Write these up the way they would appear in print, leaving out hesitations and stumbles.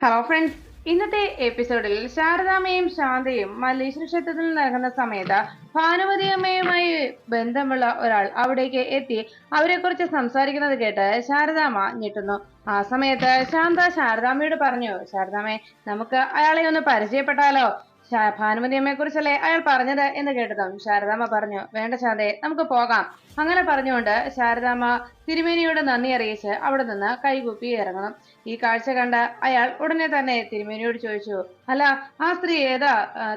Hello friends, ഇന്നത്തെ എപ്പിസോഡിൽ ശാരദാമ്മയും ശാന്തയും മല്ലേശ്വര ക്ഷേത്രത്തിൽ നടക്കുന്ന സമയത്ത് ഭാനുമതി അമ്മയുമായി ബന്ധമുള്ള ഒരാൾ അവിടേക്ക് എത്തി അവരെ കുറിച്ച് സംസാരിക്കുന്നത് കേട്ട് ശാരദാമ്മ ഞെട്ടുന്നു. ആ സമയത്ത് ശാന്ത ശാരദാമ്മയോട് പറഞ്ഞു, ശാരദാമ്മേ, നമുക്ക് അയാളെ ഒന്ന് പരിചയപ്പെട്ടാലോ? ഭാനുമതി അമ്മയെ കുറിച്ചല്ലേ അയാൾ പറഞ്ഞത് എന്ന് കേട്ടതും ശാരദാമ്മ പറഞ്ഞു, വേണ്ട ശാന്തയെ, നമുക്ക് പോകാം. അങ്ങനെ പറഞ്ഞുകൊണ്ട് ശാരദാമ്മ തിരുമേനിയോട് നന്ദി അറിയിച്ച് അവിടെ നിന്ന് കൈകൂപ്പി ഇറങ്ങണം. ഈ കാഴ്ച കണ്ട അയാൾ ഉടനെ തന്നെ തിരുമേനിയോട് ചോദിച്ചു, അല്ല, ആ സ്ത്രീ ഏതാ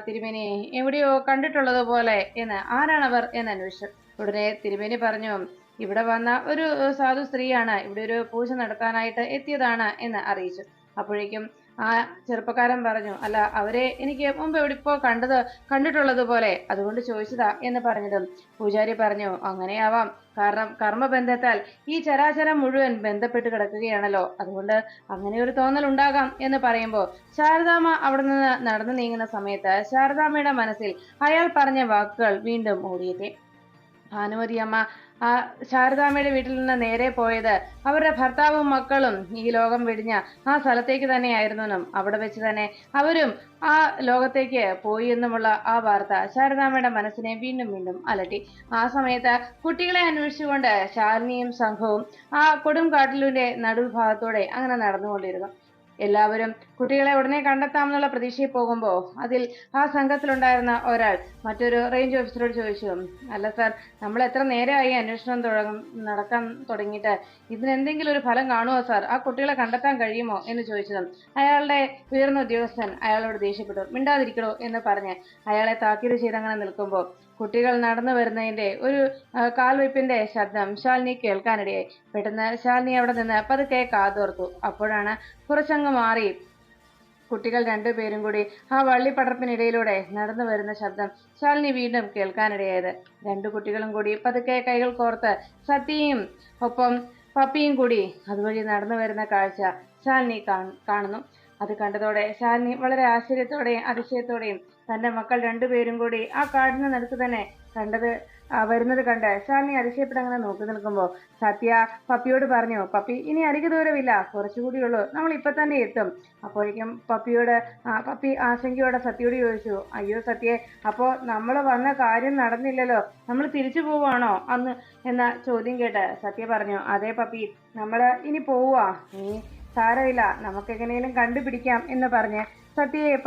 തിരുമേനി? എവിടെയോ കണ്ടിട്ടുള്ളത് പോലെ എന്ന്. ആരാണവർ എന്ന് അന്വേഷിച്ചു. ഉടനെ തിരുമേനി പറഞ്ഞു, ഇവിടെ വന്ന ഒരു സാധു സ്ത്രീയാണ്, ഇവിടെ ഒരു പൂജ നടത്താനായിട്ട് എത്തിയതാണ് എന്ന് അറിയിച്ചു. അപ്പോഴേക്കും ആ ചെറുപ്പക്കാരൻ പറഞ്ഞു, അല്ല, അവരെ എനിക്ക് മുമ്പ് എവിടിപ്പോ കണ്ടിട്ടുള്ളത് പോലെ, അതുകൊണ്ട് ചോദിച്ചതാ എന്ന് പറഞ്ഞതും പൂജാരി പറഞ്ഞു, അങ്ങനെയാവാം, കാരണം കർമ്മബന്ധത്താൽ ഈ ചരാചരം മുഴുവൻ ബന്ധപ്പെട്ട് കിടക്കുകയാണല്ലോ, അതുകൊണ്ട് അങ്ങനെ ഒരു തോന്നൽ ഉണ്ടാകാം എന്ന് പറയുമ്പോൾ ശാരദാമ്മ അവിടെ നിന്ന് നടന്നു നീങ്ങുന്ന സമയത്ത് ശാരദാമ്മയുടെ മനസ്സിൽ അയാൾ പറഞ്ഞ വാക്കുകൾ വീണ്ടും ഓടിയെത്തി. ഭാനുമതി അമ്മ ആ ശാരദാമ്മയുടെ വീട്ടിൽ നിന്ന് നേരെ പോയത് അവരുടെ ഭർത്താവും മക്കളും ഈ ലോകം വെടിഞ്ഞ ആ സ്ഥലത്തേക്ക് തന്നെയായിരുന്നെന്നും അവിടെ വെച്ച് തന്നെ അവരും ആ ലോകത്തേക്ക് പോയി എന്നുമുള്ള ആ വാർത്ത ശാരദാമ്മയുടെ മനസ്സിനെ വീണ്ടും വീണ്ടും അലട്ടി. ആ സമയത്ത് കുട്ടികളെ അന്വേഷിച്ചുകൊണ്ട് ശാലിനിയും സംഘവും ആ കൊടുംകാട്ടിലിന്റെ നടുഭാഗത്തോടെ അങ്ങനെ നടന്നുകൊണ്ടിരുന്നു. എല്ലാവരും കുട്ടികളെ ഉടനെ കണ്ടെത്താമെന്നുള്ള പ്രതീക്ഷയിൽ പോകുമ്പോൾ അതിൽ ആ സംഘത്തിലുണ്ടായിരുന്ന ഒരാൾ മറ്റൊരു റേഞ്ച് ഓഫീസറോട് ചോദിച്ചു, അല്ല സാർ, നമ്മൾ എത്ര നേരമായി അന്വേഷണം നടക്കാൻ തുടങ്ങിയിട്ട്, ഇതിനെന്തെങ്കിലും ഒരു ഫലം കാണുമോ സാർ? ആ കുട്ടികളെ കണ്ടെത്താൻ കഴിയുമോ എന്ന് ചോദിച്ചതും അയാളുടെ ഉയർന്ന ഉദ്യോഗസ്ഥൻ അയാളോട് ദേഷ്യപ്പെട്ടു. മിണ്ടാതിരിക്കണോ എന്ന് പറഞ്ഞ് അയാളെ താക്കീത് ചെയ്തങ്ങനെ നിൽക്കുമ്പോൾ കുട്ടികൾ നടന്നു വരുന്നതിന്റെ ഒരു കാൽവയ്പിന്റെ ശബ്ദം ശാലിനി കേൾക്കാനിടയായി. പെട്ടെന്ന് ശാലിനി അവിടെ നിന്ന് പതുക്കെ കാതോർത്തു. അപ്പോഴാണ് കുറച്ചങ്ങ് മാറി കുട്ടികൾ രണ്ടുപേരും കൂടി ആ വള്ളിപ്പടർപ്പിനിടയിലൂടെ നടന്നു വരുന്ന ശബ്ദം ശാലിനി വീണ്ടും കേൾക്കാനിടയായത്. രണ്ടു കുട്ടികളും കൂടി പതുക്കെ കൈകൾ കോർത്ത് സത്യയും ഒപ്പം പപ്പിയും കൂടി അതുവഴി നടന്നു വരുന്ന കാഴ്ച ശാലിനി കാണുന്നു. അത് കണ്ടതോടെ ശാലിനി വളരെ ആശ്ചര്യത്തോടെയും അതിശയത്തോടെയും തന്റെ മക്കൾ രണ്ടുപേരും കൂടി ആ കാടിന് നടുക്ക് തന്നെ വരുന്നത് കണ്ട് ശാലിനി അതിശയപ്പെട്ടങ്ങനെ നോക്കി നിൽക്കുമ്പോൾ സത്യ പപ്പിയോട് പറഞ്ഞു, പപ്പി, ഇനി അധിക ദൂരമില്ല, കുറച്ചുകൂടിയുള്ളൂ, നമ്മൾ ഇപ്പൊ തന്നെ എത്തും. അപ്പോഴേക്കും പപ്പി ആശങ്കയോടെ സത്യയോട് ചോദിച്ചു, അയ്യോ സത്യേ, അപ്പോ നമ്മൾ വന്ന കാര്യം നടന്നില്ലല്ലോ, നമ്മൾ തിരിച്ചു പോവാണോ അന്ന് എന്ന ചോദ്യം കേട്ട് സത്യ പറഞ്ഞു, അതെ പപ്പി, നമ്മള് ഇനി പോവാ, നീ സാരമില്ല, നമുക്ക് എങ്ങനെയും കണ്ടുപിടിക്കാം എന്ന് പറഞ്ഞ് സത്യ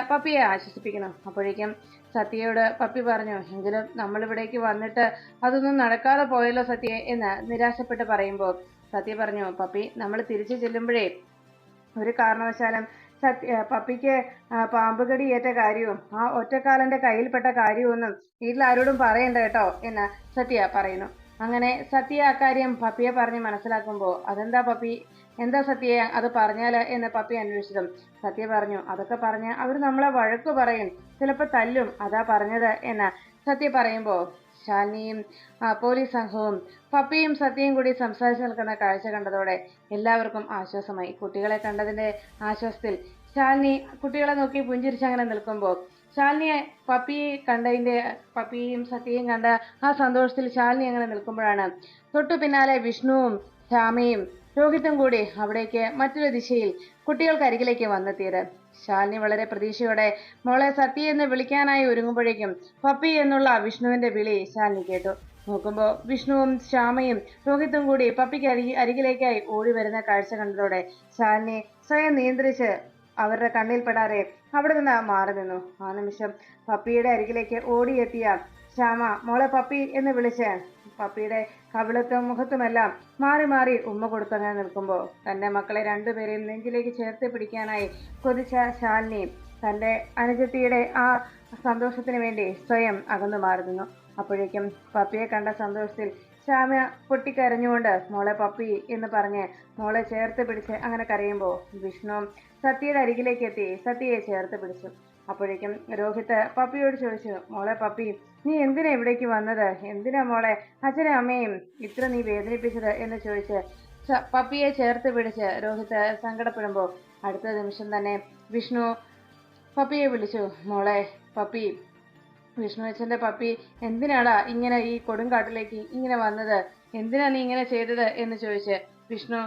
പപ്പിയെ ആശ്വസിപ്പിക്കണം. അപ്പോഴേക്കും സത്യയോട് പപ്പി പറഞ്ഞു, എങ്കിലും നമ്മൾ ഇവിടേക്ക് വന്നിട്ട് അതൊന്നും നടക്കാതെ പോയല്ലോ സത്യയെ എന്ന് നിരാശപ്പെട്ട് പറയുമ്പോൾ സത്യ പറഞ്ഞു, പപ്പി, നമ്മൾ തിരിച്ചു ചെല്ലുമ്പോഴേ ഒരു കാരണവശാലും പപ്പിക്ക് പാമ്പുകടി ഏറ്റ കാര്യവും ആ ഒറ്റക്കാലന്റെ കയ്യിൽപ്പെട്ട കാര്യമൊന്നും വീട്ടിൽ ആരോടും പറയണ്ട കേട്ടോ എന്ന് സത്യ പറയുന്നു. അങ്ങനെ സത്യ അക്കാര്യം പപ്പിയെ പറഞ്ഞ് മനസ്സിലാക്കുമ്പോൾ അതെന്താ പപ്പി, എന്താ സത്യയെ അത് പറഞ്ഞാല് എന്ന് പപ്പി അന്വേഷിച്ചതും സത്യ പറഞ്ഞു, അതൊക്കെ പറഞ്ഞ് അവർ നമ്മളെ വഴക്കു പറയും, ചിലപ്പോൾ തല്ലും, അതാ പറഞ്ഞത് എന്ന് സത്യ പറയുമ്പോൾ ശാലിനിയും പോലീസ് സംഘവും പപ്പിയും സത്യയും കൂടി സംസാരിച്ചു നിൽക്കുന്ന കാഴ്ച കണ്ടതോടെ എല്ലാവർക്കും ആശ്വാസമായി. കുട്ടികളെ കണ്ടതിന്റെ ആശ്വാസത്തിൽ ശാലിനി കുട്ടികളെ നോക്കി പുഞ്ചിരിച്ചങ്ങനെ നിൽക്കുമ്പോൾ ശാലിനിയെ പപ്പിയും സത്യയും കണ്ട ആ സന്തോഷത്തിൽ ശാലിനി അങ്ങനെ നിൽക്കുമ്പോഴാണ് തൊട്ടു പിന്നാലെ വിഷ്ണുവും ശ്യാമയും രോഹിത്തും കൂടി അവിടേക്ക് മറ്റൊരു ദിശയിൽ കുട്ടികൾക്കരികിലേക്ക് വന്നെത്തിയത്. ശാലിനി വളരെ പ്രതീക്ഷയോടെ മോളെ സത്യ എന്ന് വിളിക്കാനായി ഒരുങ്ങുമ്പോഴേക്കും പപ്പി എന്നുള്ള വിഷ്ണുവിന്റെ വിളി ശാലിനി കേട്ടു. നോക്കുമ്പോൾ വിഷ്ണുവും ശ്യാമയും രോഹിത്തും കൂടി പപ്പിക്ക് അരികിലേക്കായി ഓടി വരുന്ന കാഴ്ച കണ്ടതോടെ ശാലിനി സ്വയം നിയന്ത്രിച്ച് അവരുടെ കണ്ണിൽപ്പെടാതെ അവിടെ നിന്ന് മാറി നിന്നു. ആ നിമിഷം പപ്പിയുടെ അരികിലേക്ക് ഓടിയെത്തിയ ശ്യാമ മോളെ പപ്പി എന്ന് വിളിച്ച് പപ്പിയുടെ കവിളത്തും മുഖത്തുമെല്ലാം മാറി മാറി ഉമ്മ കൊടുത്തങ്ങനെ നിൽക്കുമ്പോൾ തന്റെ മക്കളെ രണ്ടുപേരെയും നെഞ്ചിലേക്ക് ചേർത്ത് പിടിക്കാനായി കൊതിച്ച ശാലിനി തന്റെ അനുജത്തിയുടെ ആ സന്തോഷത്തിന് വേണ്ടി സ്വയം അകന്നു മാറി നിന്നു. അപ്പോഴേക്കും പപ്പിയെ കണ്ട സന്തോഷത്തിൽ ശ്യാമ പൊട്ടിക്കരഞ്ഞുകൊണ്ട് മോളെ പപ്പി എന്ന് പറഞ്ഞ് മോളെ ചേർത്ത് പിടിച്ച് അങ്ങനെ കരയുമ്പോൾ വിഷ്ണു സത്യയുടെ അരികിലേക്ക് എത്തി സത്യയെ ചേർത്ത് പിടിച്ചു. അപ്പോഴേക്കും രോഹിത്ത് പപ്പിയോട് ചോദിച്ചു, മോളെ പപ്പി, നീ എന്തിനാ ഇവിടേക്ക് വന്നത്? എന്തിനാ മോളെ അച്ഛനും അമ്മയും ഇത്ര നീ വേദനിപ്പിച്ചത് എന്ന് ചോദിച്ച് പപ്പിയെ ചേർത്ത് പിടിച്ച് രോഹിത്ത് സങ്കടപ്പെടുമ്പോൾ അടുത്ത നിമിഷം തന്നെ വിഷ്ണു പപ്പിയെ വിളിച്ചു, മോളെ പപ്പി, വിഷ്ണു അച്ഛന്റെ പപ്പി, എന്തിനാടാ ഇങ്ങനെ ഈ കൊടുങ്കാട്ടിലേക്ക് ഇങ്ങനെ വന്നത്? എന്തിനാ നീ ഇങ്ങനെ ചെയ്തത് എന്ന് ചോദിച്ച് വിഷ്ണു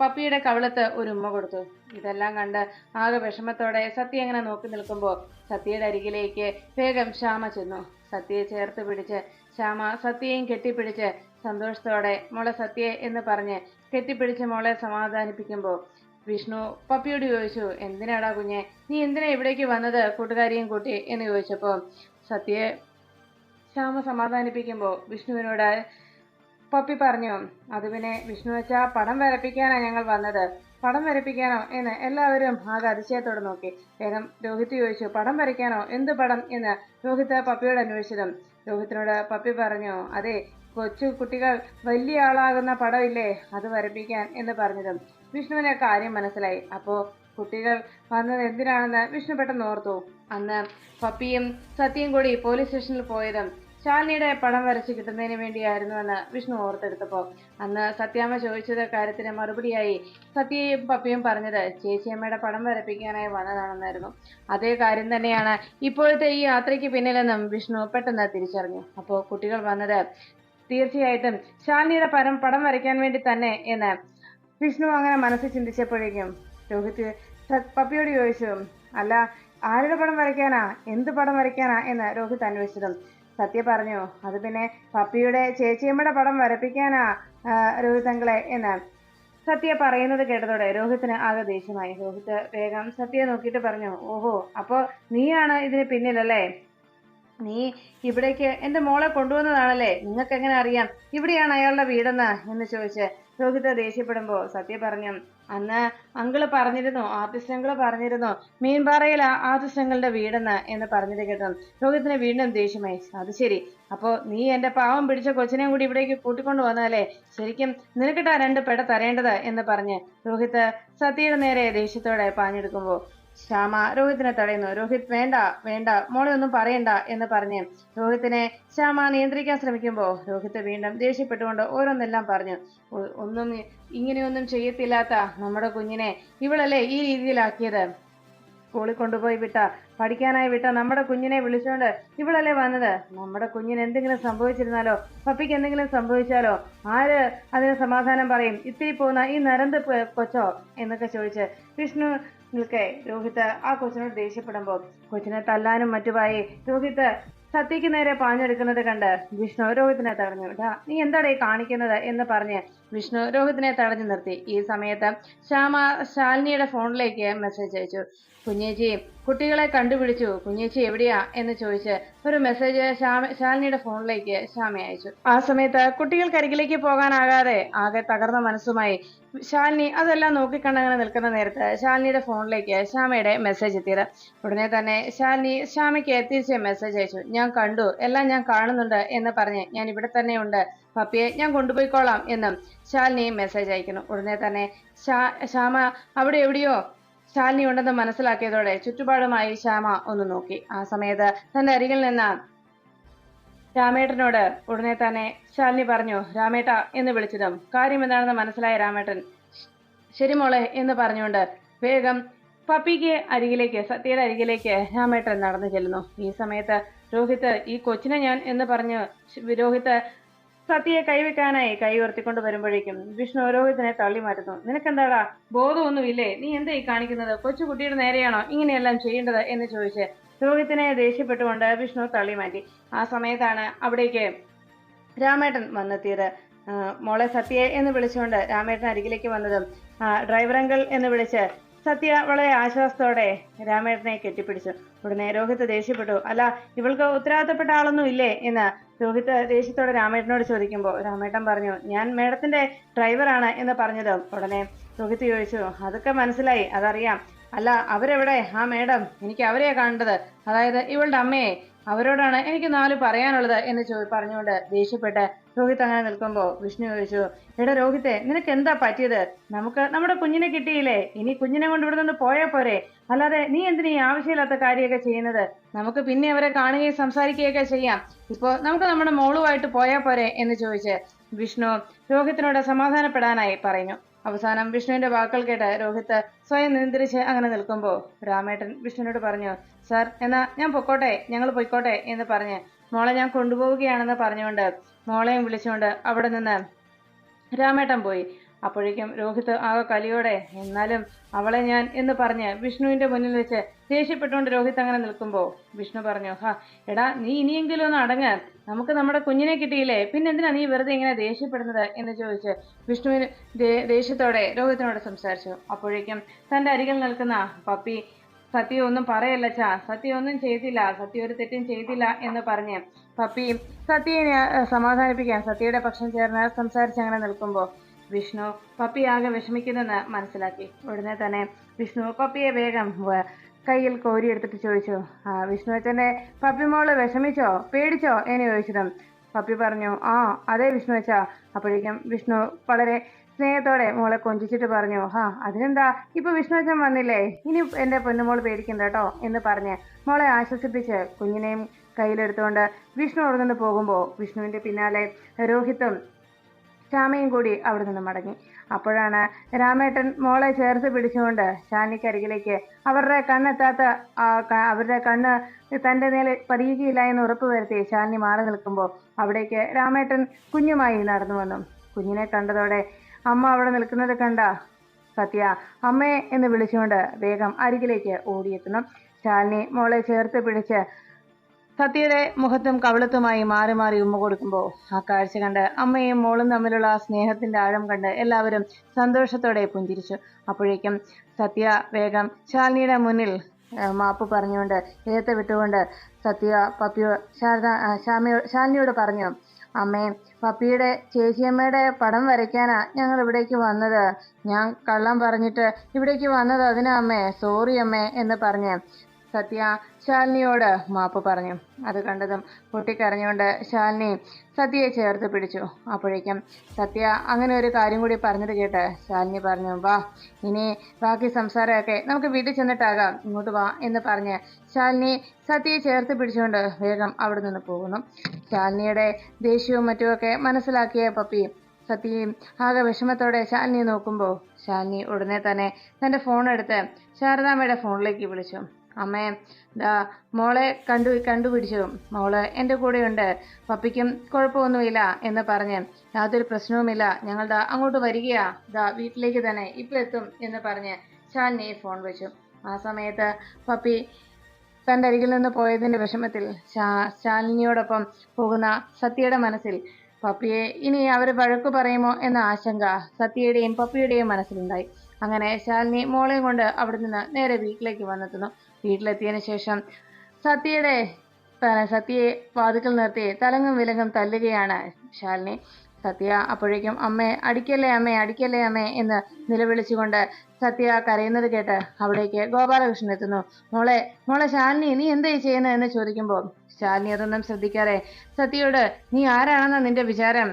പപ്പിയുടെ കവിളത്ത് ഒരു ഉമ്മ കൊടുത്തു. ഇതെല്ലാം കണ്ട് ആകെ വിഷമത്തോടെ സത്യ അങ്ങനെ നോക്കി നിൽക്കുമ്പോൾ സത്യയുടെ അരികിലേക്ക് വേഗം ശ്യാമ ചെന്നു. സത്യയെ ചേർത്ത് പിടിച്ച് ശ്യാമ സത്യയെയും കെട്ടിപ്പിടിച്ച് സന്തോഷത്തോടെ മോളെ സത്യയെ എന്ന് പറഞ്ഞ് കെട്ടിപ്പിടിച്ച് മോളെ സമാധാനിപ്പിക്കുമ്പോൾ വിഷ്ണു പപ്പിയോട് ചോദിച്ചു, എന്തിനാടാ കുഞ്ഞെ, നീ എന്തിനാ ഇവിടേക്ക് വന്നത് കൂട്ടുകാരിയും കൂട്ടി എന്ന് ചോദിച്ചപ്പോൾ സത്യയെ ശ്യാമ സമാധാനിപ്പിക്കുമ്പോൾ വിഷ്ണുവിനോട് പപ്പി പറഞ്ഞു, അത് പിന്നെ വിഷ്ണു വെച്ചാ പടം വരപ്പിക്കാനാ ഞങ്ങൾ വന്നത്. പടം വരപ്പിക്കാനോ എന്ന് എല്ലാവരും ആകെ അതിശയത്തോടെ നോക്കി. വേഗം രോഹിത് ചോദിച്ചു, പടം വരയ്ക്കാനോ, എന്ത് പടം എന്ന് രോഹിത് പപ്പിയോട് അന്വേഷിച്ചതും രോഹിത്തിനോട് പപ്പി പറഞ്ഞു, അതെ കൊച്ചു കുട്ടികൾ വലിയ ആളാകുന്ന പടമില്ലേ, അത് വരപ്പിക്കാൻ എന്ന് പറഞ്ഞതും വിഷ്ണുവിനെ കാര്യം മനസ്സിലായി. അപ്പോ കുട്ടികൾ വന്നത് എന്തിനാണെന്ന് വിഷ്ണു പെട്ടെന്ന് ഓർത്തു. അന്ന് പപ്പിയും സത്യയും കൂടി പോലീസ് സ്റ്റേഷനിൽ പോയതും ശാലിനിയുടെ പടം വരച്ച് കിട്ടുന്നതിന് വേണ്ടിയായിരുന്നുവെന്ന് വിഷ്ണു ഓർത്തെടുത്തപ്പോൾ അന്ന് സത്യാമ്മ ചോദിച്ചത് കാര്യത്തിന് മറുപടിയായി സത്യയും പപ്പിയും പറഞ്ഞത് ചേച്ചിയമ്മയുടെ പടം വരപ്പിക്കാനായി വന്നതാണെന്നായിരുന്നു. അതേ കാര്യം തന്നെയാണ് ഇപ്പോഴത്തെ ഈ യാത്രയ്ക്ക് പിന്നിലെന്നും വിഷ്ണു പെട്ടെന്ന് തിരിച്ചറിഞ്ഞു. അപ്പോൾ കുട്ടികൾ വന്നത് തീർച്ചയായിട്ടും ശാലിനിയുടെ പടം വരയ്ക്കാൻ വേണ്ടി തന്നെ എന്ന് വിഷ്ണു അങ്ങനെ മനസ്സിൽ ചിന്തിച്ചപ്പോഴേക്കും രോഹിത് പപ്പിയോട് ചോദിച്ചു, അല്ല ആരുടെ പടം വരയ്ക്കാനാ, എന്ത് പടം വരയ്ക്കാനാ എന്ന് രോഹിത് അന്വേഷിച്ചതും സത്യ പറഞ്ഞു, അത് പിന്നെ പപ്പിയുടെ ചേച്ചിയമ്മയുടെ പടം വരപ്പിക്കാനാ രോഹിത് അങ്കിളെ എന്ന് സത്യ പറയുന്നത് കേട്ടതോടെ രോഹിത്തിന് ആകെ ദേഷ്യമായി. രോഹിത് വേഗം സത്യയെ നോക്കിയിട്ട് പറഞ്ഞു, ഓഹോ അപ്പോ നീയാണ് ഇതിന് പിന്നിലല്ലേ, നീ ഇവിടേക്ക് എന്റെ മോളെ കൊണ്ടുവന്നതാണല്ലേ, നിങ്ങൾക്ക് എങ്ങനെ അറിയാം ഇവിടെയാണ് അയാളുടെ വീടെന്ന് എന്ന് ചോദിച്ച് രോഹിത് ദേഷ്യപ്പെടുമ്പോ സത്യ പറഞ്ഞു, അന്ന് അങ്കിള് പറഞ്ഞിരുന്നു, ആർട്ടിസ്റ്റ് അങ്കിള് പറഞ്ഞിരുന്നു മീൻപാറയിൽ ആർട്ടിസ്റ്റ് അങ്കിളുടെ വീടെന്ന് എന്ന് പറഞ്ഞത് കേട്ടോ രോഹിത്തിന് വീണ്ടും ദേഷ്യമായി. അത് ശരി, അപ്പോ നീ എന്റെ പാവം പിടിച്ച കൊച്ചിനെയും കൂടി ഇവിടേക്ക് കൂട്ടിക്കൊണ്ടു വന്നതല്ലേ, ശരിക്കും നിനക്കിട്ടാ 2 പെട തരേണ്ടത് എന്ന് പറഞ്ഞ് രോഹിത് സത്യയുടെ നേരെ ദേഷ്യത്തോടെ പാഞ്ഞെടുക്കുമ്പോ ശ്യാമ രോഹിത്തിനെ തടയുന്നു. രോഹിത് വേണ്ട വേണ്ട മോളെ ഒന്നും പറയണ്ട എന്ന് പറഞ്ഞ് രോഹിത്തിനെ ശ്യാമ നിയന്ത്രിക്കാൻ ശ്രമിക്കുമ്പോ രോഹിത് വീണ്ടും ദേഷ്യപ്പെട്ടുകൊണ്ട് ഓരോന്നെല്ലാം പറഞ്ഞു, ഒന്നും ഇങ്ങനെയൊന്നും ചെയ്യത്തില്ലാത്ത നമ്മുടെ കുഞ്ഞിനെ ഇവളല്ലേ ഈ രീതിയിലാക്കിയത്, സ്കൂളിൽ കൊണ്ടുപോയി പഠിക്കാനായി വിട്ട നമ്മുടെ കുഞ്ഞിനെ വിളിച്ചുകൊണ്ട് ഇവളല്ലേ വന്നത്, നമ്മുടെ കുഞ്ഞിന് എന്തെങ്കിലും സംഭവിച്ചിരുന്നാലോ, പപ്പിക്ക് എന്തെങ്കിലും സംഭവിച്ചാലോ ആര് അതിന് സമാധാനം പറയും, ഇത്തിരി പോകുന്ന ഈ നരന്ത് കൊച്ചോ എന്നൊക്കെ ചോദിച്ച് വിഷ്ണു നിൽക്കെ രോഹിത് ആ കൊച്ചിനോട് ദേഷ്യപ്പെടുമ്പോൾ കൊച്ചിനെ തല്ലാനും മറ്റുമായി രോഹിത് സത്യക്ക് നേരെ പാഞ്ഞെടുക്കുന്നത് കണ്ട് വിഷ്ണു രോഹിത്തിനെ തടഞ്ഞു. നീ എന്താണ് ഈ കാണിക്കുന്നത് എന്ന് പറഞ്ഞ് വിഷ്ണു രോഹിത്തിനെ തടഞ്ഞു നിർത്തി. ഈ സമയത്ത് ശാലിനിയുടെ ഫോണിലേക്ക് മെസ്സേജ് അയച്ചു. കുഞ്ഞേച്ചി കുട്ടികളെ കണ്ടുപിടിച്ചു, കുഞ്ഞേച്ചി എവിടെയാ എന്ന് ചോദിച്ച് ഒരു മെസ്സേജ് ശാലിനിയുടെ ഫോണിലേക്ക് ശ്യാമ അയച്ചു. ആ സമയത്ത് കുട്ടികൾക്കരികിലേക്ക് പോകാനാകാതെ ആകെ തകർന്ന മനസ്സുമായി ശാലിനി അതെല്ലാം നോക്കിക്കണ്ടങ്ങനെ നിൽക്കുന്ന നേരത്ത് ശാലിനിയുടെ ഫോണിലേക്ക് ശ്യാമയുടെ മെസ്സേജ് എത്തിയത്. ഉടനെ തന്നെ ശാലിനി ശ്യാമയ്ക്ക് തിരിച്ച് മെസ്സേജ് അയച്ചു. ഞാൻ കണ്ടു, എല്ലാം ഞാൻ കാണുന്നുണ്ട് എന്ന് പറഞ്ഞ് ഞാൻ ഇവിടെ തന്നെ ഉണ്ട്, പപ്പിയെ ഞാൻ കൊണ്ടുപോയിക്കോളാം എന്നും ശാലിനി മെസ്സേജ് അയക്കുന്നു. ഉടനെ തന്നെ ശ്യാമ അവിടെ എവിടെയോ ശാലിനി ഉണ്ടെന്ന് മനസ്സിലാക്കിയതോടെ ചുറ്റുപാടുമായി ശ്യാമ ഒന്ന് നോക്കി. ആ സമയത്ത് തന്റെ അരികിൽ നിന്ന് രാമേട്ടനോട് ഉടനെ തന്നെ ശാലിനി പറഞ്ഞു, രാമേട്ട എന്ന് വിളിച്ചതും കാര്യം എന്താണെന്ന് മനസ്സിലായ രാമേട്ടൻ ശരി മോളെ എന്ന് പറഞ്ഞുകൊണ്ട് വേഗം പപ്പിക്ക് അരികിലേക്ക് സത്യയുടെ അരികിലേക്ക് രാമേട്ടൻ നടന്നു ചെല്ലുന്നു. ഈ സമയത്ത് രോഹിത് ഈ കൊച്ചിനെ ഞാൻ എന്ന് പറഞ്ഞ് രോഹിത് സത്യയെ കൈവെക്കാനായി കൈ ഉയർത്തിക്കൊണ്ട് വരുമ്പോഴേക്കും വിഷ്ണു രോഹിത്തിനെ തള്ളി മാറ്റുന്നു. നിനക്കെന്താടാ ബോധമൊന്നുമില്ലേ, നീ എന്താ ഈ കാണിക്കുന്നത്, കൊച്ചുകുട്ടിയുടെ നേരെയാണോ ഇങ്ങനെയെല്ലാം ചെയ്യേണ്ടത് എന്ന് ചോദിച്ച് രോഹിത്തിനെ ദേഷ്യപ്പെട്ടുകൊണ്ട് വിഷ്ണു തള്ളി മാറ്റി. ആ സമയത്താണ് അവിടേക്ക് രാമേട്ടൻ വന്നെത്തിയത്. മോളെ സത്യയെ എന്ന് വിളിച്ചുകൊണ്ട് രാമേട്ടൻ അരികിലേക്ക് വന്നതും ഡ്രൈവർ അങ്കിൾ എന്ന് വിളിച്ച് സത്യ വളരെ ആശ്വാസത്തോടെ രാമേട്ടനെ കെട്ടിപ്പിടിച്ചു. ഉടനെ രോഹിത് ദേഷ്യപ്പെട്ടു. അല്ല ഇവൾക്ക് ഉത്തരവാദിത്തപ്പെട്ട ആളൊന്നും ഇല്ലേ എന്ന് രോഹിത് ദേഷ്യത്തോടെ രാമേട്ടനോട് ചോദിക്കുമ്പോൾ രാമേട്ടൻ പറഞ്ഞു, ഞാൻ മേഡത്തിന്റെ ഡ്രൈവറാണ് എന്ന് പറഞ്ഞതും ഉടനെ രോഹിത് ചോദിച്ചു, അതൊക്കെ മനസ്സിലായി, അതറിയാം, അല്ല അവരെവിടെ ആ മേഡം, എനിക്ക് അവരെയാ കാണേണ്ടത്, അതായത് ഇവളുടെ അമ്മയെ, അവരോടാണ് എനിക്ക് 4 പറയാനുള്ളത് എന്ന് പറഞ്ഞുകൊണ്ട് ദേഷ്യപ്പെട്ട് രോഹിത് അങ്ങനെ നിൽക്കുമ്പോൾ വിഷ്ണു ചോദിച്ചു, എടാ രോഹിത്തെ നിനക്ക് എന്താ പറ്റിയത്, നമുക്ക് നമ്മുടെ കുഞ്ഞിനെ കിട്ടിയില്ലേ, ഇനി കുഞ്ഞിനെ കൊണ്ട് ഇവിടെ നിന്ന് പോയാൽ പോരെ, അല്ലാതെ നീ എന്തിനാ ഈ ആവശ്യമില്ലാത്ത കാര്യമൊക്കെ ചെയ്യുന്നത്, നമുക്ക് പിന്നെ അവരെ കാണുകയും സംസാരിക്കുകയൊക്കെ ചെയ്യാം, ഇപ്പോ നമുക്ക് നമ്മുടെ മോളുമായിട്ട് പോയാൽ പോരെ എന്ന് ചോദിച്ച് വിഷ്ണു രോഹിത്തിനോട് സമാധാനപ്പെടാനായി പറഞ്ഞു. അവസാനം വിഷ്ണുവിന്റെ വാക്കുകൾ കേട്ട് രോഹിത് സ്വയം നിയന്ത്രിച്ച് അങ്ങനെ നിൽക്കുമ്പോൾ രാമേട്ടൻ വിഷ്ണുവിനോട് പറഞ്ഞു, സാർ എന്നാ ഞാൻ പൊക്കോട്ടെ, ഞങ്ങൾ പൊയ്ക്കോട്ടെ എന്ന് പറഞ്ഞ് മോളെ ഞാൻ കൊണ്ടുപോവുകയാണെന്ന് പറഞ്ഞുകൊണ്ട് മോളെയും വിളിച്ചുകൊണ്ട് അവിടെ നിന്ന് രാമേട്ടൻ പോയി. അപ്പോഴേക്കും രോഹിത് ആകെ കലിയോടെ എന്നാലും അവളെ ഞാൻ എന്ന് പറഞ്ഞ് വിഷ്ണുവിന്റെ മുന്നിൽ വെച്ച് ദേഷ്യപ്പെട്ടുകൊണ്ട് രോഹിത് അങ്ങനെ നിൽക്കുമ്പോൾ വിഷ്ണു പറഞ്ഞു, എടാ നീ ഇനിയെങ്കിലും ഒന്ന് അടങ്ങ്, നമുക്ക് നമ്മുടെ കുഞ്ഞിനെ കിട്ടിയില്ലേ, പിന്നെന്തിനാ നീ വെറുതെ ഇങ്ങനെ ദേഷ്യപ്പെടുന്നത് എന്ന് ചോദിച്ച് വിഷ്ണുവിന് ദേഷ്യത്തോടെ രോഹിത്തിനോട് സംസാരിച്ചു. അപ്പോഴേക്കും തന്റെ അരികിൽ നിൽക്കുന്ന പപ്പി, സത്യ ഒന്നും പറയല്ലച്ചാ, സത്യ ഒന്നും ചെയ്തില്ല, സത്യ ഒരു തെറ്റും ചെയ്തില്ല എന്ന് പറഞ്ഞ് പപ്പി സത്യയെ സമാധാനിപ്പിക്കാൻ സത്യയുടെ പക്ഷം ചേർന്ന് സംസാരിച്ചങ്ങനെ നിൽക്കുമ്പോൾ വിഷ്ണു പപ്പി ആകെ വിഷമിക്കുന്നെന്ന് മനസ്സിലാക്കി. ഉടനെ തന്നെ വിഷ്ണു പപ്പിയെ വേഗം കയ്യിൽ കോരിയെടുത്തിട്ട് ചോദിച്ചു, വിഷ്ണു അച്ഛൻ്റെ പപ്പി മോള് വിഷമിച്ചോ, പേടിച്ചോ എന്ന് ചോദിച്ചതും പപ്പി പറഞ്ഞു, അതെ വിഷ്ണു അച്ഛാ. അപ്പോഴേക്കും വിഷ്ണു വളരെ സ്നേഹത്തോടെ മോളെ കൊഞ്ചിച്ചിട്ട് പറഞ്ഞു, അതിനെന്താ, ഇപ്പൊ വിഷ്ണു അച്ഛൻ വന്നില്ലേ, ഇനി എൻ്റെ പൊന്നുമോൾ പേടിക്കണ്ട കേട്ടോ എന്ന് പറഞ്ഞ് മോളെ ആശ്വസിപ്പിച്ച് കുഞ്ഞിനെയും കയ്യിലെടുത്തുകൊണ്ട് വിഷ്ണു അവിടെ നിന്ന് പോകുമ്പോൾ വിഷ്ണുവിന്റെ പിന്നാലെ രോഹിത്തും ശ്യാമയും കൂടി അവിടെ നിന്ന് മടങ്ങി. അപ്പോഴാണ് രാമേട്ടൻ മോളെ ചേർത്ത് പിടിച്ചുകൊണ്ട് ശാലിനിക്കരികിലേക്ക് അവരുടെ കണ്ണെത്താത്ത അവരുടെ കണ്ണ് തൻ്റെ നേരെ പതിയുകയില്ല എന്ന് ഉറപ്പുവരുത്തി ശാലിനി മാറി നിൽക്കുമ്പോൾ അവിടേക്ക് രാമേട്ടൻ കുഞ്ഞുമായി നടന്നു വന്നു. കുഞ്ഞിനെ കണ്ടതോടെ അമ്മ അവിടെ നിൽക്കുന്നത് കണ്ട സത്യ അമ്മേ എന്ന് വിളിച്ചുകൊണ്ട് വേഗം അരികിലേക്ക് ഓടിയെത്തുന്നു. ശാലിനി മോളെ ചേർത്ത് പിടിച്ച് സത്യയുടെ മുഖത്തും കവിളത്തുമായി മാറി മാറി ഉമ്മ കൊടുക്കുമ്പോൾ ആ കാഴ്ച കണ്ട് അമ്മയും മോളും തമ്മിലുള്ള സ്നേഹത്തിന്റെ ആഴം കണ്ട് എല്ലാവരും സന്തോഷത്തോടെ പുഞ്ചിരിച്ചു. അപ്പോഴേക്കും സത്യ വേഗം ശാലിനിയുടെ മുന്നിൽ മാപ്പ് പറഞ്ഞുകൊണ്ട് ഏത്ത വിട്ടുകൊണ്ട് സത്യ പപ്പിയോ ശാലിനിയോട് പറഞ്ഞു, അമ്മേ, പപ്പിയുടെ ചേച്ചിയമ്മയുടെ പടം വരയ്ക്കാനാ ഞങ്ങൾ ഇവിടേക്ക് വന്നത്, ഞാൻ കള്ളം പറഞ്ഞിട്ട് ഇവിടേക്ക് വന്നത് അതിനാ അമ്മേ, സോറി അമ്മേ എന്ന് പറഞ്ഞ് സത്യ ശാലിനിയോട് മാപ്പ് പറഞ്ഞു. അത് കണ്ടതും പൊട്ടിക്കരഞ്ഞുകൊണ്ട് ശാലിനി സത്യയെ ചേർത്ത് പിടിച്ചു. അപ്പോഴേക്കും സത്യ അങ്ങനെ ഒരു കാര്യം കൂടി പറഞ്ഞത് കേട്ട് ശാലിനി പറഞ്ഞു, വാ, ഇനി ബാക്കി സംസാരമൊക്കെ നമുക്ക് വീട്ടിൽ ചെന്നിട്ടാകാം, ഇങ്ങോട്ട് വാ എന്ന് പറഞ്ഞ് ശാലിനി സത്യയെ ചേർത്ത് പിടിച്ചുകൊണ്ട് വേഗം അവിടെ നിന്ന് പോകുന്നു. ശാലിനിയുടെ ദേഷ്യവും മറ്റുമൊക്കെ മനസ്സിലാക്കിയ പപ്പി സത്യയും ആകെ വിഷമത്തോടെ ശാലിനിയെ നോക്കുമ്പോൾ ശാലിനി ഉടനെ തന്നെ തൻ്റെ ഫോൺ എടുത്ത് ശാരദാമ്മയുടെ ഫോണിലേക്ക് വിളിച്ചു. അമ്മേ, മോളെ കണ്ടുപിടിച്ചു, മോള് എൻ്റെ കൂടെയുണ്ട്, പപ്പിക്കും കുഴപ്പമൊന്നുമില്ല എന്ന് പറഞ്ഞ് യാതൊരു പ്രശ്നവുമില്ല, ഞങ്ങൾ അങ്ങോട്ട് വരികയാ, വീട്ടിലേക്ക് തന്നെ ഇപ്പം എത്തും എന്ന് പറഞ്ഞ് ശാലിനി ഫോൺ വെച്ചു. ആ സമയത്ത് പപ്പി തൻ്റെ അരികിൽ നിന്ന് പോയതിൻ്റെ വിഷമത്തിൽ ശാലിനിയോടൊപ്പം പോകുന്ന സത്യയുടെ മനസ്സിൽ പപ്പിയെ ഇനി അവർ വഴക്കു പറയുമോ എന്ന ആശങ്ക സത്യയുടെയും പപ്പിയുടെയും മനസ്സിലുണ്ടായി. അങ്ങനെ ശാലിനി മോളെയും കൊണ്ട് അവിടെ നിന്ന് നേരെ വീട്ടിലേക്ക് വന്നെത്തുന്നു. വീട്ടിലെത്തിയതിനു ശേഷം സത്യയെ വാതിക്കൽ നിർത്തി തലങ്ങും വിലങ്ങും തല്ലുകയാണ് ശാലിനി. സത്യ അപ്പോഴേക്കും അമ്മേ അടിക്കല്ലേ അമ്മേ, അടിക്കല്ലേ അമ്മേ എന്ന് നിലവിളിച്ചുകൊണ്ട് സത്യ കരയുന്നത് കേട്ട് അവിടേക്ക് ഗോപാലകൃഷ്ണൻ എത്തുന്നു. മോളെ ശാലിനി, നീ എന്തായി ചെയ്യുന്നത് എന്ന് ചോദിക്കുമ്പോൾ ശാലിനി അതൊന്നും ശ്രദ്ധിക്കാതെ സത്യയോട്, നീ ആരാണെന്നാ നിന്റെ വിചാരം,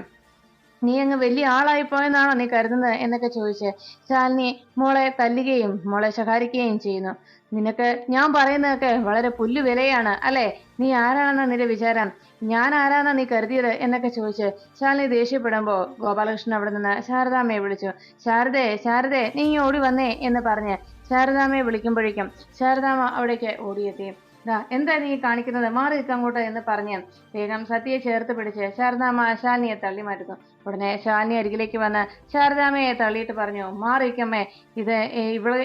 നീ അങ്ങ് വലിയ ആളായിപ്പോയെന്നാണോ നീ കരുതുന്നത് എന്നൊക്കെ ചോദിച്ച് ശാലിനി മോളെ തല്ലുകയും മോളെ ശകാരിക്കുകയും ചെയ്യുന്നു. നിനക്ക് ഞാൻ പറയുന്നതൊക്കെ വളരെ പുല്ലു വിലയാണ് അല്ലേ, നീ ആരാണെന്ന നിന്റെ വിചാരം, ഞാൻ ആരാന്നാ നീ കരുതിയത് എന്നൊക്കെ ചോദിച്ച് ശാലിനി ദേഷ്യപ്പെടുമ്പോൾ ഗോപാലകൃഷ്ണൻ അവിടെ നിന്ന് ശാരദാമ്മയെ വിളിച്ചു. ശാരദേ നീ ഓടി വന്നേ എന്ന് പറഞ്ഞ് ശാരദാമ്മയെ വിളിക്കുമ്പോഴേക്കും ശാരദാമ്മ അവിടേക്ക് ഓടിയെത്തി. എന്താ നീ കാണിക്കുന്നത്, മാറി നിൽക്കുക അങ്ങോട്ട് എന്ന് പറഞ്ഞ് വേഗം സത്യയെ ചേർത്ത് പിടിച്ച് ശാരദാമ്മ ശാലിനിയെ തള്ളി മാറ്റുന്നു. ഉടനെ ശാലിനി അരികിലേക്ക് വന്ന് ശാരദാമ്മയെ തള്ളിയിട്ട് പറഞ്ഞു, മാറിക്കമ്മേ,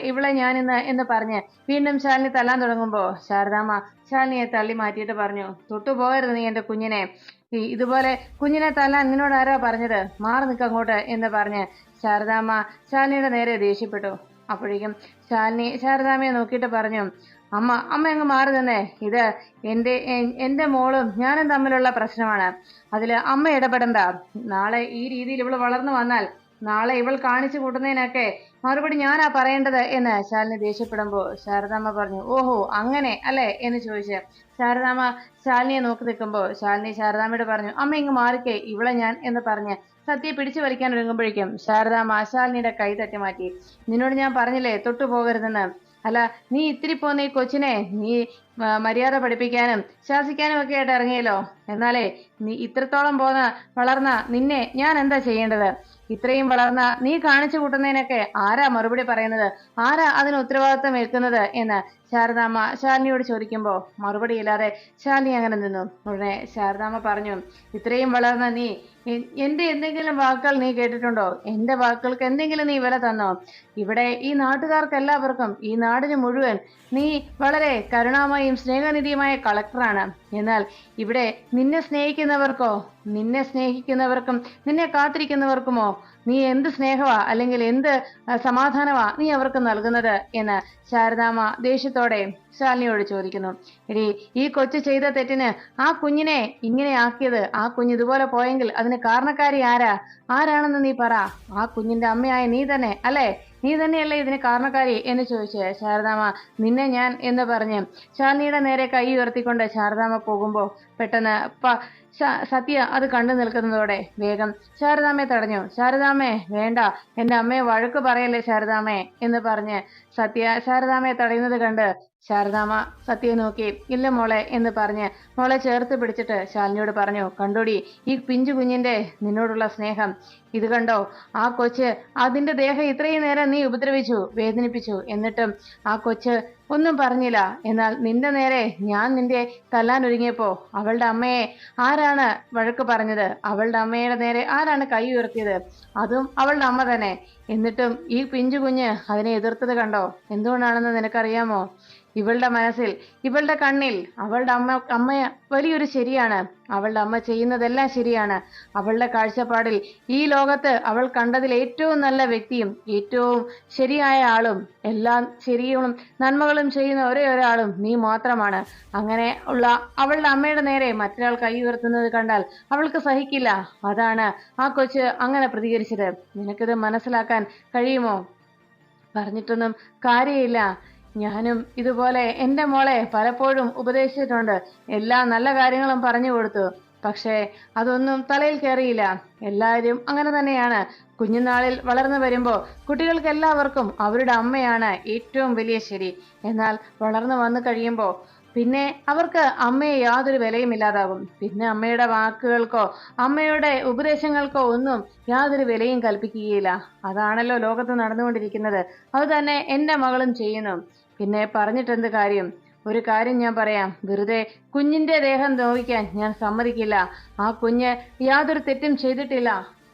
ഇവളെ ഞാനിന്ന് എന്ന് പറഞ്ഞ് വീണ്ടും ശാലിനി തല്ലാൻ തുടങ്ങുമ്പോൾ ശാരദാമ്മ ശാലിനിയെ തള്ളി മാറ്റിയിട്ട് പറഞ്ഞു, തൊട്ടുപോകരുത് നീ എൻ്റെ കുഞ്ഞിനെ, ഇതുപോലെ കുഞ്ഞിനെ തല്ലാൻ നിന്നോട് ആരാ പറഞ്ഞത്, മാറി നിൽക്കുക അങ്ങോട്ട് എന്ന് പറഞ്ഞ് ശാരദാമ്മ ശാലിനിയുടെ നേരെ ദേഷ്യപ്പെട്ടു. അപ്പോഴേക്കും ശാലിനി ശാരദാമ്മയെ നോക്കിയിട്ട് പറഞ്ഞു, അമ്മ അങ്ങ് മാറി നിന്നേ, ഇത് എൻ്റെ മോളും ഞാനും തമ്മിലുള്ള പ്രശ്നമാണ്, അതിൽ അമ്മ ഇടപെടണ്ട, നാളെ ഈ രീതിയിൽ ഇവൾ വളർന്നു വന്നാൽ നാളെ ഇവൾ കാണിച്ചു കൂട്ടുന്നതിനൊക്കെ മറുപടി ഞാനാ പറയേണ്ടത് എന്ന് ശാലിനി ദേഷ്യപ്പെടുമ്പോൾ ശാരദാമ്മ പറഞ്ഞു, ഓഹോ അങ്ങനെ അല്ലേ എന്ന് ചോദിച്ച് ശാരദാമ്മ ശാലിനിയെ നോക്കി നിൽക്കുമ്പോൾ ശാലിനി ശാരദാമ്മയോട് പറഞ്ഞു, അമ്മ ഇങ്ങ് മാറിക്കേ, ഇവളെ ഞാൻ എന്ന് പറഞ്ഞ് സത്യയെ പിടിച്ചു വലിക്കാൻ ഒരുങ്ങുമ്പോഴേക്കും ശാരദാമ്മ ശാലിനിയുടെ കൈ തട്ടി മാറ്റി. നിന്നോട് ഞാൻ പറഞ്ഞില്ലേ തൊട്ടു പോകരുതെന്ന്, അല്ല നീ ഇത്തിരി പോന്ന ഈ കൊച്ചിനെ നീ മര്യാദ പഠിപ്പിക്കാനും ശാസിക്കാനും ഒക്കെ ആയിട്ട് ഇറങ്ങിയല്ലോ, എന്നാലേ നീ ഇത്രത്തോളം വളർന്ന നിന്നെ ഞാൻ എന്താ ചെയ്യേണ്ടത്, ഇത്രയും വളർന്ന നീ കാണിച്ചു കൂട്ടുന്നതിനൊക്കെ ആരാ മറുപടി പറയുന്നത്, ആരാ അതിന് ഉത്തരവാദിത്വം ഏൽക്കുന്നത് എന്ന് ശാരദാമ്മ ശാലിനിയോട് ചോദിക്കുമ്പോൾ മറുപടിയില്ലാതെ ശാലിനി അങ്ങനെ നിന്നു. ഉടനെ ശാരദാമ്മ പറഞ്ഞു, ഇത്രയും വളർന്ന നീ എന്റെ എന്തെങ്കിലും വാക്കുകൾ നീ കേട്ടിട്ടുണ്ടോ? എന്റെ വാക്കുകൾക്ക് എന്തെങ്കിലും നീ വില തന്നോ? ഇവിടെ ഈ നാട്ടുകാർക്ക് എല്ലാവർക്കും, ഈ നാടിന് മുഴുവൻ നീ വളരെ കരുണാമയും സ്നേഹനിധിയുമായ കളക്ടറാണ്. എന്നാൽ ഇവിടെ നിന്നെ സ്നേഹിക്കുന്നവർക്കും നിന്നെ കാത്തിരിക്കുന്നവർക്കുമോ നീ എന്ത് സ്നേഹമാ അല്ലെങ്കിൽ എന്ത് സമാധാനമാ നീ അവർക്ക് നൽകുന്നത് എന്ന് ശാരദാമ്മ ദേഷ്യത്തോടെ ശാലിനിയോട് ചോദിക്കുന്നു. എടി, ഈ കൊച്ചു ചെയ്ത തെറ്റിന് ആ കുഞ്ഞിനെ ഇങ്ങനെ ആക്കിയത്, ആ കുഞ്ഞ് ഇതുപോലെ പോയെങ്കിൽ അതിന് കാരണക്കാരി ആരാണെന്ന് നീ പറ. ആ കുഞ്ഞിന്റെ അമ്മയായ നീ തന്നെ അല്ലേ? നീ തന്നെയല്ലേ ഇതിന് കാരണക്കാരി എന്ന് ചോദിച്ച് ശാരദാമ്മ നിന്നെ ഞാൻ എന്ന് പറഞ്ഞ് ശാലിനിയുടെ നേരെ കൈ ഉയർത്തിക്കൊണ്ട് ശാരദാമ്മ പോകുമ്പോ പെട്ടെന്ന് സത്യ അത് കണ്ടു നിൽക്കുന്നതോടെ വേഗം ശാരദാമ്മയെ തടഞ്ഞു. ശാരദാമ്മേ, വേണ്ട, എന്റെ അമ്മയെ വഴക്ക് പറയല്ലേ ശാരദാമ്മേ എന്ന് പറഞ്ഞ് സത്യ ശാരദാമ്മയെ തടയുന്നത് കണ്ട് ശാരദാമ്മ സത്യയെ നോക്കി ഇല്ല മോളെ എന്ന് പറഞ്ഞ് മോളെ ചേർത്ത് പിടിച്ചിട്ട് ശാലിനിയോട് പറഞ്ഞു, കണ്ടോടി ഈ പിഞ്ചു കുഞ്ഞിന്റെ നിന്നോടുള്ള സ്നേഹം. ഇത് കണ്ടോ, ആ കൊച്ച് അതിന്റെ ദേഹം ഇത്രയും നേരം നീ ഉപദ്രവിച്ചു, വേദനിപ്പിച്ചു, എന്നിട്ടും ആ കൊച്ച് ഒന്നും പറഞ്ഞില്ല. എന്നാൽ നിന്റെ നേരെ ഞാൻ നിന്റെ തല്ലാനൊരുങ്ങിയപ്പോ അവളുടെ അമ്മയെ ആരാണ് വഴക്ക് പറഞ്ഞത്? അവളുടെ അമ്മയുടെ നേരെ ആരാണ് കൈ ഉയർത്തിയത്? അതും അവളുടെ അമ്മ തന്നെ. എന്നിട്ടും ഈ പിഞ്ചു കുഞ്ഞ് അതിനെ എതിർത്തത് കണ്ടോ? എന്തുകൊണ്ടാണെന്ന് നിനക്കറിയാമോ? ഇവളുടെ മനസ്സിൽ, ഇവളുടെ കണ്ണിൽ അവളുടെ അമ്മ വലിയൊരു ശരിയാണ്. അവളുടെ അമ്മ ചെയ്യുന്നതെല്ലാം ശരിയാണ്. അവളുടെ കാഴ്ചപ്പാടിൽ ഈ ലോകത്ത് അവൾ കണ്ടതിൽ ഏറ്റവും നല്ല വ്യക്തിയും ഏറ്റവും ശരിയായ ആളും എല്ലാം ശരിയും നന്മകളും ചെയ്യുന്ന ഒരേ ഒരാളും നീ മാത്രമാണ്. അങ്ങനെ ഉള്ള അവളുടെ അമ്മയുടെ നേരെ മറ്റൊരാൾ കൈ ഉയർത്തുന്നത് കണ്ടാൽ അവൾക്ക് സഹിക്കില്ല. അതാണ് ആ കൊച്ച് അങ്ങനെ പ്രതികരിച്ചത്. നിനക്കിത് മനസ്സിലാക്കാൻ കഴിയുമോ? പറഞ്ഞിട്ടൊന്നും കാര്യമില്ല. ഞാനും ഇതുപോലെ എന്റെ മോളെ പലപ്പോഴും ഉപദേശിച്ചിട്ടുണ്ട്. എല്ലാ നല്ല കാര്യങ്ങളും പറഞ്ഞു കൊടുത്തു. പക്ഷേ അതൊന്നും തലയിൽ കയറിയില്ല. എല്ലാവരും അങ്ങനെ തന്നെയാണ്. കുഞ്ഞുനാളിൽ വളർന്നു വരുമ്പോൾ കുട്ടികൾക്ക് എല്ലാവർക്കും അവരുടെ അമ്മയാണ് ഏറ്റവും വലിയ ശരി. എന്നാൽ വളർന്നു വന്നു കഴിയുമ്പോൾ പിന്നെ അവർക്ക് അമ്മയെ യാതൊരു വിലയുമില്ലാതാകും. പിന്നെ അമ്മയുടെ വാക്കുകൾക്കോ അമ്മയുടെ ഉപദേശങ്ങൾക്കോ ഒന്നും യാതൊരു വിലയും കൽപ്പിക്കുകയില്ല. അതാണല്ലോ ലോകത്ത് നടന്നുകൊണ്ടിരിക്കുന്നത്. അത് തന്നെ എന്റെ മകളും ചെയ്യുന്നു. പിന്നെ പറഞ്ഞിട്ടെന്ത് കാര്യം? ഒരു കാര്യം ഞാൻ പറയാം, വെറുതെ കുഞ്ഞിന്റെ ദേഹം നോവിക്കാൻ ഞാൻ സമ്മതിക്കില്ല. ആ കുഞ്ഞ് യാതൊരു തെറ്റും ചെയ്തിട്ടില്ല.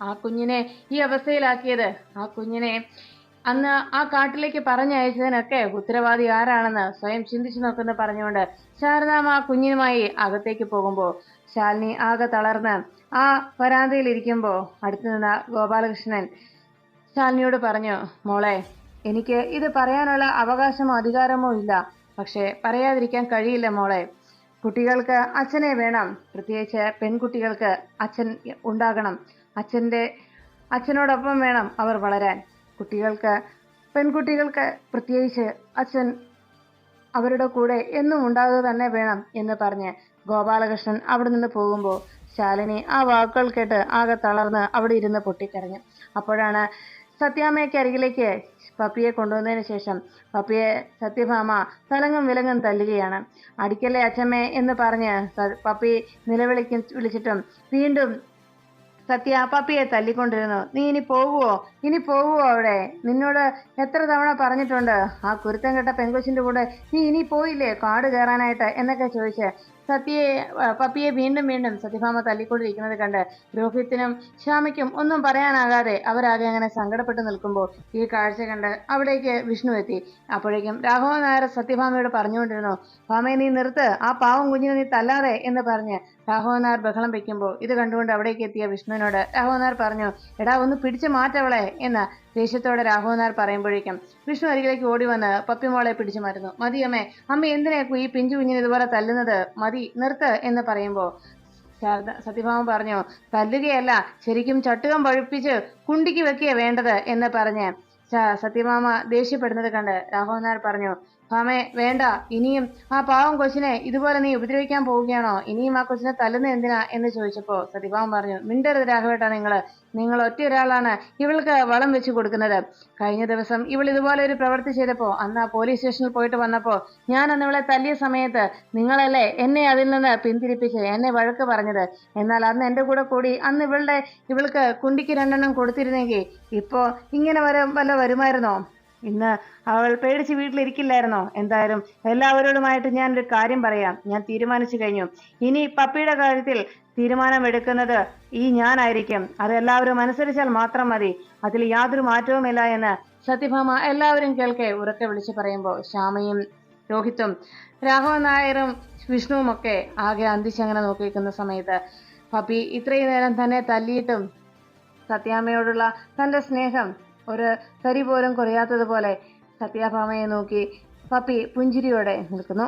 ആ കുഞ്ഞിനെ ഈ അവസ്ഥയിലാക്കിയത്, ആ കുഞ്ഞിനെ അന്ന് ആ കാട്ടിലേക്ക് പറഞ്ഞയച്ചതിനൊക്കെ ഉത്തരവാദി ആരാണെന്ന് സ്വയം ചിന്തിച്ചു നോക്കുന്ന പറഞ്ഞുകൊണ്ട് ശാരദാമ്മ ആ കുഞ്ഞിനുമായി അകത്തേക്ക് പോകുമ്പോ ശാലിനി ആകെ തളർന്ന് ആ വരാന്തയിൽ ഇരിക്കുമ്പോ അടുത്തു നിന്ന ഗോപാലകൃഷ്ണൻ ശാലിനിയോട് പറഞ്ഞു, മോളെ, എനിക്ക് ഇത് പറയാനുള്ള അവകാശമോ അധികാരമോ ഇല്ല. പക്ഷെ പറയാതിരിക്കാൻ കഴിയില്ല മോളെ. കുട്ടികൾക്ക് അച്ഛനെ വേണം. പ്രത്യേകിച്ച് പെൺകുട്ടികൾക്ക് അച്ഛൻ ഉണ്ടാകണം. അച്ഛനോടൊപ്പം വേണം അവർ വളരാൻ. പെൺകുട്ടികൾക്ക് പ്രത്യേകിച്ച് അച്ഛൻ അവരുടെ കൂടെ എന്നും ഉണ്ടാകുക തന്നെ വേണം എന്ന് പറഞ്ഞ് ഗോപാലകൃഷ്ണൻ അവിടെ നിന്ന് പോകുമ്പോൾ ശാലിനി ആ വാക്കുകൾ കേട്ട് ആകെ തളർന്ന് അവിടെ ഇരുന്ന് പൊട്ടിക്കരഞ്ഞു. അപ്പോഴാണ് സത്യാമ്മയ്ക്ക് അരികിലേക്ക് പപ്പിയെ കൊണ്ടുവന്നതിന് ശേഷം പപ്പിയെ സത്യഭാമ തലങ്ങും വിലങ്ങും തല്ലുകയാണ്. അടിക്കല്ലേ അച്ഛമ്മേ എന്ന് പറഞ്ഞ് പപ്പി വിളിച്ചിട്ടും വീണ്ടും സത്യ പപ്പിയെ തല്ലിക്കൊണ്ടിരുന്നു. നീ ഇനി പോകുവോ അവിടെ? നിന്നോട് എത്ര തവണ പറഞ്ഞിട്ടുണ്ട് ആ കുരുത്തം കെട്ട പെങ്കൊച്ചിന്റെ കൂടെ നീ ഇനി പോയില്ലേ കാട് കയറാനായിട്ട് എന്നൊക്കെ ചോദിച്ച് പപ്പിയെ വീണ്ടും സത്യഭാമ തല്ലിക്കൊണ്ടിരിക്കുന്നത് കണ്ട് രോഹിത്തിനും ശ്യാമയ്ക്കും ഒന്നും പറയാനാകാതെ അവരാകെ അങ്ങനെ സങ്കടപ്പെട്ട് നിൽക്കുമ്പോൾ ഈ കാഴ്ച കണ്ട് അവിടേക്ക് വിഷ്ണു എത്തി. അപ്പോഴേക്കും രാഘവൻ നായർ സത്യഭാമയോട് പറഞ്ഞുകൊണ്ടിരുന്നു, ഭാമയെ നീ നിർത്ത്, ആ പാവം കുഞ്ഞിനെ നീ തല്ലാതെ എന്ന് പറഞ്ഞ് രാഘവൻ നായർ ബഹളം വെക്കുമ്പോൾ ഇത് കണ്ടുകൊണ്ട് അവിടേക്ക് എത്തിയ വിഷ്ണുവിനോട് രാഘവൻ നായർ പറഞ്ഞു, എടാ ഒന്ന് പിടിച്ചു മാറ്റവളെ എന്ന് ദേഷ്യത്തോടെ രാഘവൻ നായർ പറയുമ്പോഴേക്കും വിഷ്ണു അരികിലേക്ക് ഓടി വന്ന് പപ്പിമോളെ പിടിച്ചു മാറ്റുന്നു. മതിയമ്മേ, അമ്മ എന്തിനാ ഈ പിഞ്ചു കുഞ്ഞിനെ ഇതുപോലെ തല്ലുന്നത്? മതി, നിർത്ത് എന്ന് പറയുമ്പോ സത്യഭാമ പറഞ്ഞു, തല്ലുകയല്ല, ശരിക്കും ചട്ടുകം പഴുപ്പിച്ച് കുണ്ടിക്ക് വെക്കുക വേണ്ടത് എന്ന് പറഞ്ഞ് സത്യഭാമ ദേഷ്യപ്പെടുന്നത് കണ്ട് രാഘവൻ നായർ പറഞ്ഞു, ഭാമേ വേണ്ട, ഇനിയും ആ പാവം കൊച്ചിനെ ഇതുപോലെ നീ ഉപദ്രവിക്കാൻ പോവുകയാണോ? ഇനിയും ആ കൊച്ചിനെ തല്ലുന്ന എന്തിനാ എന്ന് ചോദിച്ചപ്പോ സത്യഭാമ പറഞ്ഞു, മിണ്ടരുത് രാഘവേട്ടാ, നിങ്ങൾ ഒറ്റ ഒരാളാണ് ഇവൾക്ക് വളം വെച്ച് കൊടുക്കുന്നത്. കഴിഞ്ഞ ദിവസം ഇവൾ ഇതുപോലെ ഒരു പ്രവൃത്തി ചെയ്തപ്പോ അന്ന് ആ പോലീസ് സ്റ്റേഷനിൽ പോയിട്ട് വന്നപ്പോ ഞാൻ അന്ന് ഇവളെ തല്ലിയ സമയത്ത് നിങ്ങളല്ലേ എന്നെ അതിൽ നിന്ന് പിന്തിരിപ്പിച്ച് എന്നെ വഴക്ക് പറഞ്ഞത്. എന്നാൽ അന്ന് എന്റെ കൂടെ കൂടി അന്ന് ഇവൾക്ക് കുണ്ടിക്ക് 2 കൊടുത്തിരുന്നെങ്കിൽ ഇപ്പോ ഇങ്ങനെ വല്ല വരുമായിരുന്നോ? ഇന്ന് അവൾ പേടിച്ച് വീട്ടിലിരിക്കില്ലായിരുന്നോ? എന്തായാലും എല്ലാവരോടുമായിട്ട് ഞാനൊരു കാര്യം പറയാം. ഞാൻ തീരുമാനിച്ചു കഴിഞ്ഞു. ഇനി പപ്പിയുടെ കാര്യത്തിൽ തീരുമാനമെടുക്കുന്നത് ഞാനായിരിക്കും. അത് എല്ലാവരും അനുസരിച്ചാൽ മാത്രം മതി. അതിൽ യാതൊരു മാറ്റവുമില്ല എന്ന് സത്യഭാമ എല്ലാവരും കേൾക്കെ ഉറക്കെ വിളിച്ചു പറയുമ്പോൾ ശ്യാമയും രോഹിത്തും രാഘവൻ നായരും വിഷ്ണുവും ഒക്കെ ആകെ അന്തിച്ചങ്ങനെ നോക്കിയിരിക്കുന്ന സമയത്ത് പപ്പി ഇത്രയും നേരം തന്നെ തല്ലിയിട്ടും സത്യാമ്മയോടുള്ള തന്റെ സ്നേഹം ഒരു തരി പോലും കുറയാത്തതുപോലെ സത്യാഭാമയെ നോക്കി പപ്പി പുഞ്ചിരിയോടെ നിൽക്കുന്നു.